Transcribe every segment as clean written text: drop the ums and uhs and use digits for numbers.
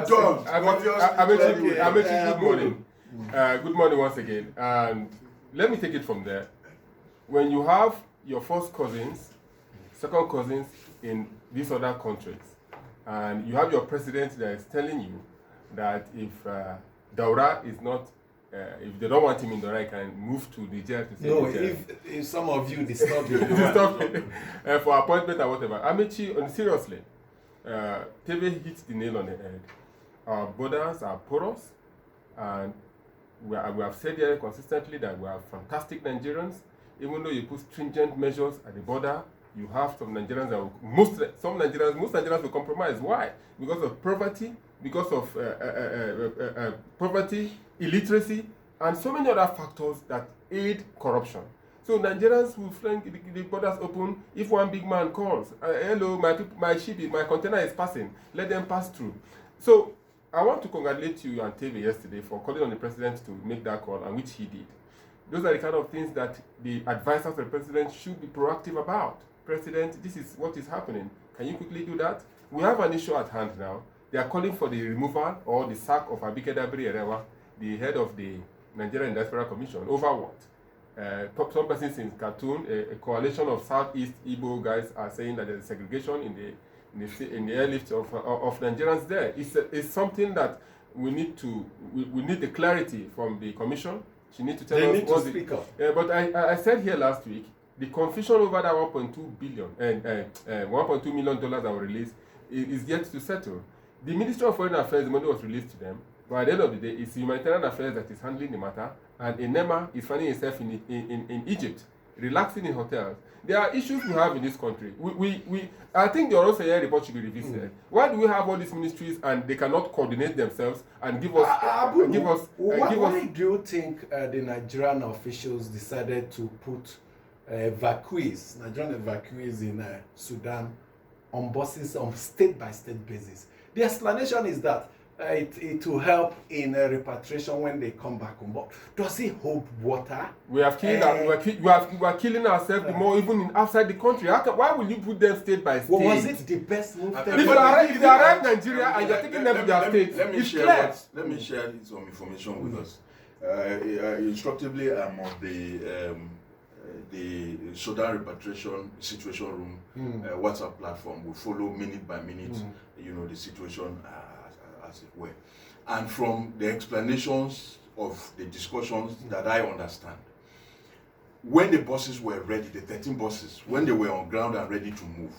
Done. Amechi, good morning. Good morning once again. And let me take it from there. When you have your first cousins, second cousins in these other countries, and you have your president that is telling you that if Daura is not, if they don't want him in Daura, he can move to Niger to say no, if some of you disturb you for appointment or whatever. Amechi, seriously, Tebe hits the nail on the head. Our borders are porous, and we have said here consistently that we are fantastic Nigerians. Even though you put stringent measures at the border, you have some Nigerians that most Nigerians will compromise. Why? Because of poverty, because of poverty, illiteracy, and so many other factors that aid corruption. So Nigerians will flank the borders open. If one big man calls, hello, my container is passing, let them pass through. So I want to congratulate you and Tebe yesterday for calling on the president to make that call, and which he did. Those are the kind of things that the advisors of the president should be proactive about. President, this is what is happening. Can you quickly do that? We have an issue at hand now. They are calling for the removal or the sack of Abike Dabiri Erewa, the head of the Nigerian Diaspora Commission. Over what? Some persons in Khartoum, a coalition of Southeast Igbo guys are saying that there is segregation in the airlift of Nigerians there. It's something that we need the clarity from the commission. She needs to tell us. They need to speak up. But I said here last week, the confusion over that 1.2 billion and $1.2 million that were released is yet to settle. The Ministry of Foreign Affairs, the money was released to them, but at the end of the day, it's Humanitarian Affairs that is handling the matter, and Enema is finding itself in Egypt, relaxing in hotels. There are issues we have in this country. I think the Orosaya report should be revisited. Why do we have all these ministries and they cannot coordinate themselves and give us? Why do you think the Nigerian officials decided to put Nigerian evacuees in Sudan on buses on state-by-state basis? The explanation is that it will help in repatriation when they come back home. But does it hold water? We have killed we are killing ourselves more even outside the country. Why will you put them state by state? Well, was it the best move? If you arrive Nigeria and you're taking them to their state, let me share some information with us. Instructively, I'm on the Sudan repatriation situation room WhatsApp platform. We follow minute by minute, the situation as it were. And from the explanations of the discussions that I understand, when the buses were ready, the 13 buses, when they were on ground and ready to move,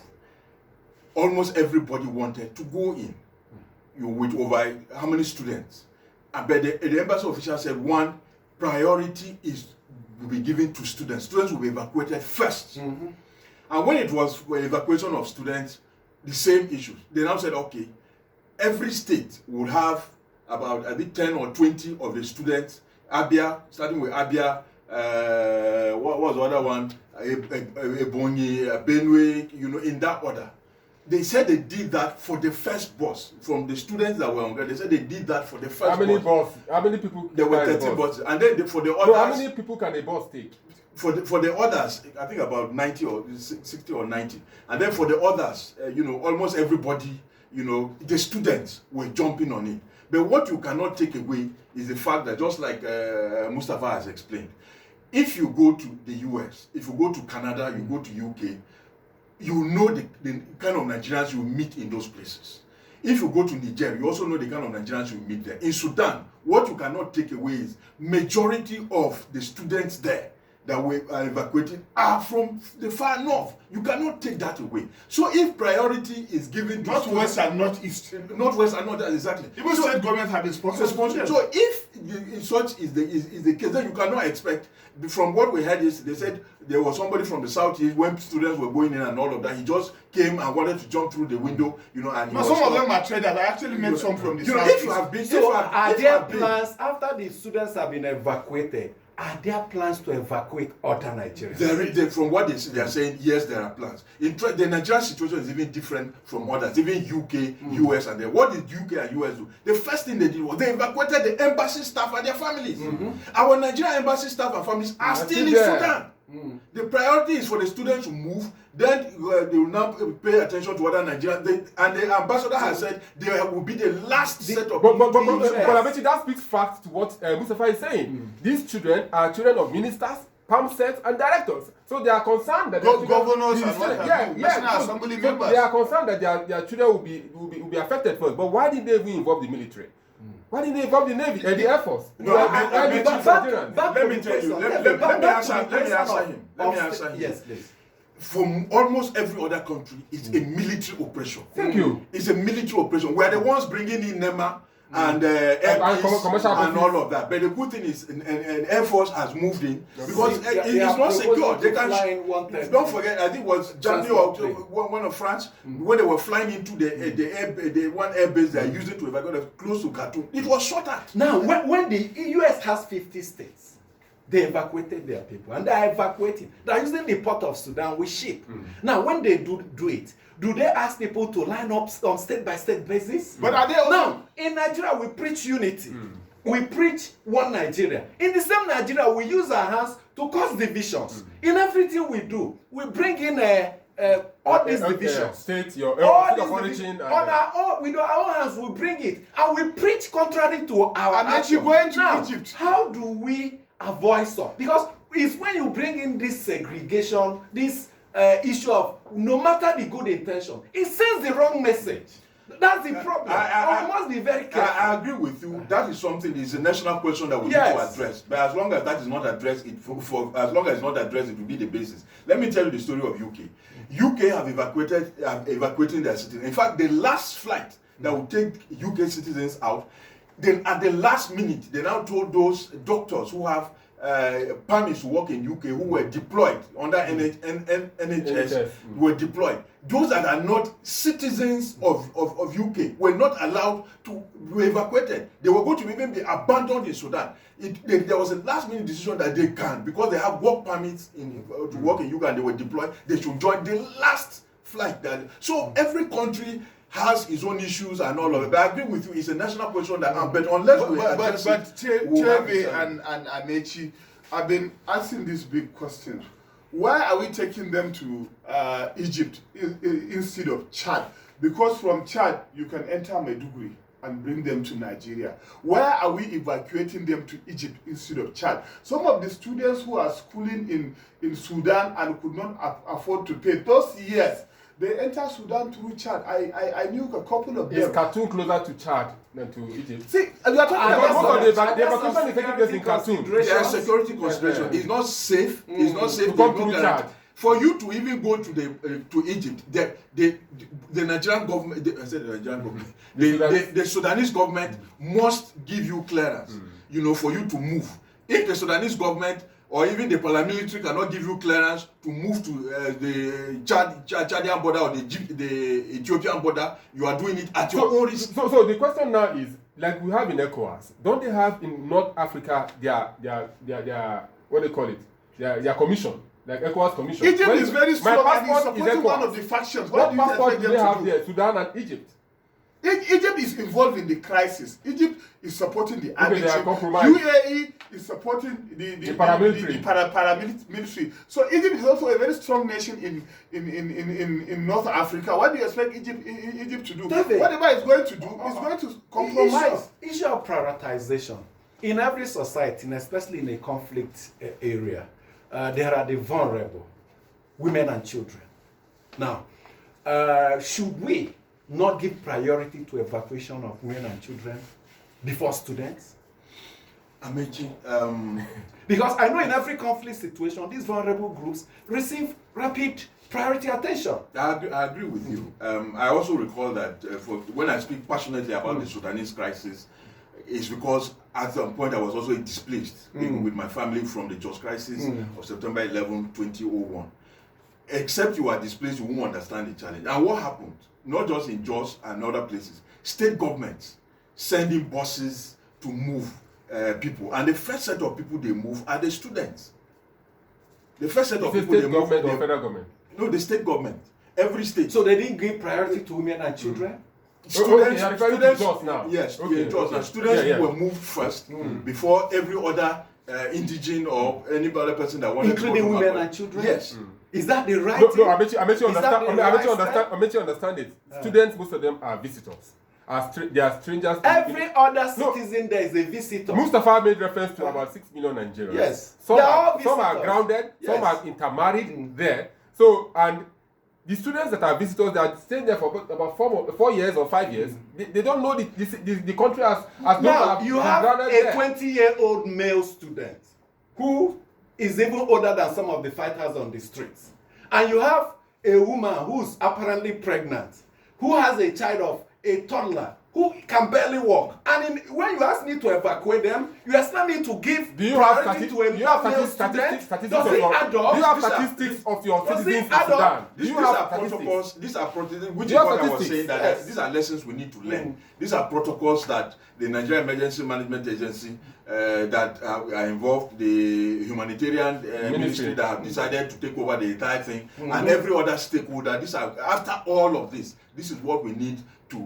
almost everybody wanted to go in. With over how many students? But the embassy official said one priority will be given to students. Students will be evacuated first. And when it was for evacuation of students, the same issues. They now said, okay, every state will have about, I think, 10 or 20 of the students. Abia, starting with Abia, what was the other one? Ebonyi, Benue, in that order. They said they did that for the first bus. From the students that were on ground, they said they did that for the first bus. How many people? There were 30 buses. And then for the others... No, how many people can a bus take? For the others, I think about 90 or 60 or 90. And then for the others, almost everybody, the students were jumping on it. But what you cannot take away is the fact that, just like Mustafa has explained, if you go to the US, if you go to Canada, you go to UK, you know the kind of Nigerians you meet in those places. If you go to Niger, you also know the kind of Nigerians you meet there. In Sudan, what you cannot take away is majority of the students there that were evacuated are from the far north. You cannot take that away. So if priority is given to Northwest and Northeast. Northwest and North, exactly. Even state government have been sponsored. So if such is the case, then you cannot expect. From what we heard is they said there was somebody from the southeast when students were going in and all of that. He just came and wanted to jump through the window, and some of them are traders. I actually met some from the southeast. If you have been, are there plans after the students have been evacuated? Are there plans to evacuate other Nigerians? From what they are saying, yes, there are plans. The Nigerian situation is even different from others, even UK, US, and then. What did UK and US do? The first thing they did was they evacuated the embassy staff and their families. Our Nigerian embassy staff and families are still in Sudan. The priority is for the students to move. Then they will now pay attention to other Nigerians. And the ambassador has said they will be the last set of. But Amechi, that speaks facts to what Mustafa is saying. These children are children of ministers, PAMSETs, and directors. So they are concerned that governors and National Assembly members. They are concerned that their children will be affected first. But why didn't they even involve the military? Why didn't they involve the Navy and the Air Force? No, let me tell you. Let me answer him. Yes, please. From almost every other country, it's a military operation. Thank you. It's a military operation. We are the ones bringing in NEMA and commercial and all of that. But the good thing is, an Air Force has moved in because it's not secure. They can. Don't forget, I think it was Germany or one of France when they were flying into the one air base they are using to evacuate close to Khartoum. It was shot at. Now, when the US has 50 states, they evacuated their people, and they are evacuating. They are using the port of Sudan with ship. Now, when they do it, do they ask people to line up on state-by-state basis? But are they also... Now, in Nigeria, we preach unity. We preach one Nigeria. In the same Nigeria, we use our hands to cause divisions. In everything we do, we bring in all these divisions. State, your All of origin. with our own hands, we bring it. And we preach contrary to our And then action. you go into Now, Egypt. how do we avoid stuff? Because it's when you bring in this segregation, this issue of no matter the good intention, it sends the wrong message. That's the problem. We must be very careful. I agree with you. That is something. It's a national question that we need to address. But as long as that is not addressed, as long as it's not addressed, it will be the basis. Let me tell you the story of UK. UK have evacuating their citizens. In fact, the last flight that will take UK citizens out, then at the last minute, they now told those doctors who have permits to work in UK who were deployed under NHS were deployed. Those that are not citizens of UK were not allowed to be evacuated. They were going to even be abandoned in Sudan. There was a last minute decision that they can, because they have work permits to work in UK and they were deployed, they should join the last flight. So every country has its own issues and all of it. But I agree with you, it's a national question that but unless we address it, Chebe and Amechi, I've been asking these big questions. Why are we taking them to Egypt instead of Chad? Because from Chad you can enter Maiduguri and bring them to Nigeria. Why are we evacuating them to Egypt instead of Chad? Some of the students who are schooling in Sudan and could not afford to pay those years, they enter Sudan through Chad. I knew a couple of them. Is Khartoum closer to Chad than to Egypt? See, you are talking about the evacuation is taking place in Khartoum. There are security considerations. It's not safe. It's not safe. To come through Chad. For you to even go to Egypt, the Nigerian government, the Sudanese government must give you clearance, for you to move. If the Sudanese government or even the paramilitary cannot give you clearance to move to the Chadian border or the Ethiopian border, you are doing it at your own risk. So the question now is, like we have in ECOWAS, don't they have in North Africa their what do they call it? Their commission, like ECOWAS commission? Egypt is very strong and is supporting one of the factions. What passport do they have there? Sudan and Egypt. Egypt is involved in the crisis. Egypt is supporting the army. UAE is supporting the paramilitary. Paramilitary. So Egypt is also a very strong nation in North Africa. What do you expect Egypt to do? David, whatever it's going to do, it's going to compromise. Issue of prioritization. In every society, and especially in a conflict area, there are the vulnerable, women and children. Now, should we not give priority to evacuation of women and children before students? Amechi, because I know in every conflict situation, these vulnerable groups receive rapid priority attention. I agree with you. I also recall that when I speak passionately about the Sudanese crisis, it's because at some point I was also displaced, even with my family, from the Jos crisis of September 11, 2001. Except you are displaced, you won't understand the challenge. And what happened? Not just in Jos and other places, state governments sending buses to move people, and the first set of people they move are the students. The first set of people they move. State government or federal government? No, the state government. Every state. So they didn't give priority to women and children? Students now. Yes, okay, Jos. Now students who were moved first before every other indigene or any other person that wanted including to go to women Makwa. and children. Yes. Is that the right? No, thing? Amechi Is that the right understand it. Students, most of them are visitors. They are strangers. Every other citizen there is a visitor. Mustafa made reference to about 6 million Nigerians. Yes. Some They are are, all some are visitors. grounded, some Yes. are intermarried there. So, and the students that are visitors that are staying there for about 4 years or 5 years, they don't know the country as Now, you have grounded a there. 20-year-old male student who is even older than some of the fighters on the streets. And you have a woman who's apparently pregnant, who has a child of a toddler, who can barely walk. And when you ask me to evacuate them, you expect me to give priority to a male student. Does it add up? Do you have statistics of your Does it citizens in add up? Sudan? Do These you are have protocols. statistics? These are protocols, which Do is you have what I was statistics? saying. That Yes. these are lessons we need to learn. These are protocols that the Nigerian Emergency Management Agency that are involved, the humanitarian ministry that have decided to take over the entire thing, and every other stakeholder. These are after all of this. This is what we need to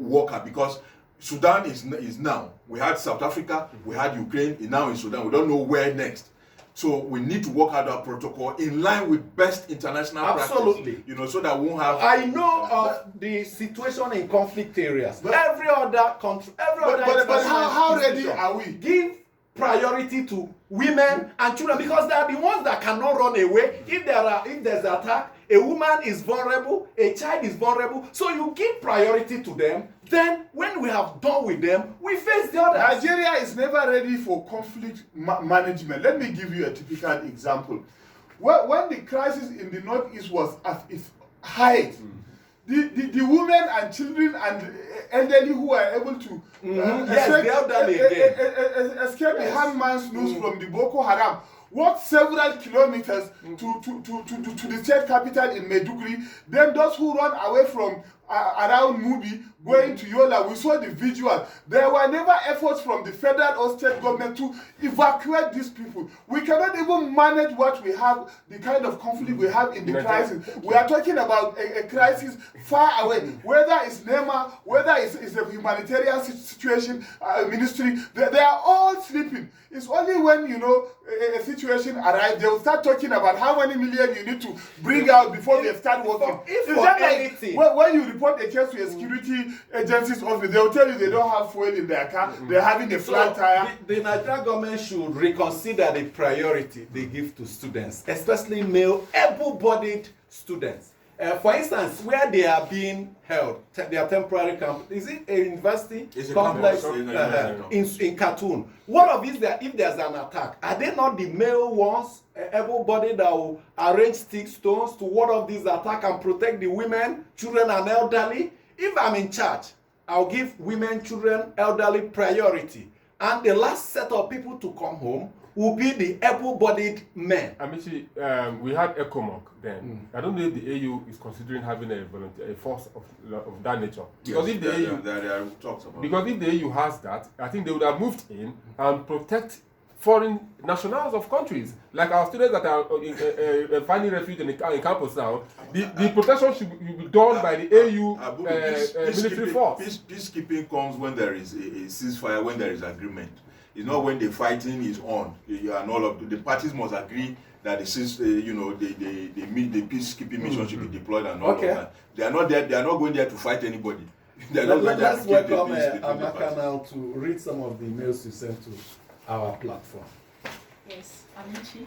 work at, because Sudan is now. We had South Africa, we had Ukraine, and now in Sudan. We don't know where next. So we need to work out our protocol in line with best international Absolutely. practice. So that we won't have. I know of the situation in conflict areas. But- Every other country, But how ready institution are we? give priority to women and children, because they are the ones that cannot run away. If there's an attack, a woman is vulnerable, a child is vulnerable. So you give priority to them. Then when we have done with them, we face the others. Nigeria is never ready for conflict management. Let me give you a typical example. When the crisis in the northeast was at its height, the women and children and elderly who are able to escape the hangman's noose from the Boko Haram walked several kilometers to the state capital in Maiduguri. Then those who run away from around Mubi going to Yola, we saw the visual. There were never efforts from the federal or state government to evacuate these people. We cannot even manage what we have, the kind of conflict we have in the crisis. We are talking about a crisis far away, whether it's NEMA, whether it's a humanitarian situation, ministry, they are all sleeping. It's only when, a situation arrives, they will start talking about how many million you need to bring out before they start working. If It's for just like anything. when you report a case to a security agency's office, they will tell you they don't have fuel in their car, they're having a flat tire. The Nigerian government should reconsider the priority they give to students, especially male, able-bodied students. For instance, where they are being held, their temporary camp, is it a university It's a complex campus, in Khartoum? What of if there's an attack? Are they not the male ones, able-bodied, that will arrange stick stones to ward off this attack and protect the women, children, and elderly? If I'm in charge, I'll give women, children, elderly priority. And the last set of people to come home will be the able-bodied men. Amici, we had ECOMOG then. I don't know if the AU is considering having a force of that nature. Because if the AU, there are talks about. because if the AU has that, I think they would have moved in and protect foreign nationals of countries, like our students that are finding refuge in campus now. The protection should be done by the AU military force. Peacekeeping comes when there is a ceasefire, when there is agreement. It's not when the fighting is on. And all of the parties must agree that the peacekeeping mission should be deployed and all of that. They are not there. They are not going there to fight anybody. Let's welcome Amaka now to read some of the emails you sent to our platform. Yes, Amici.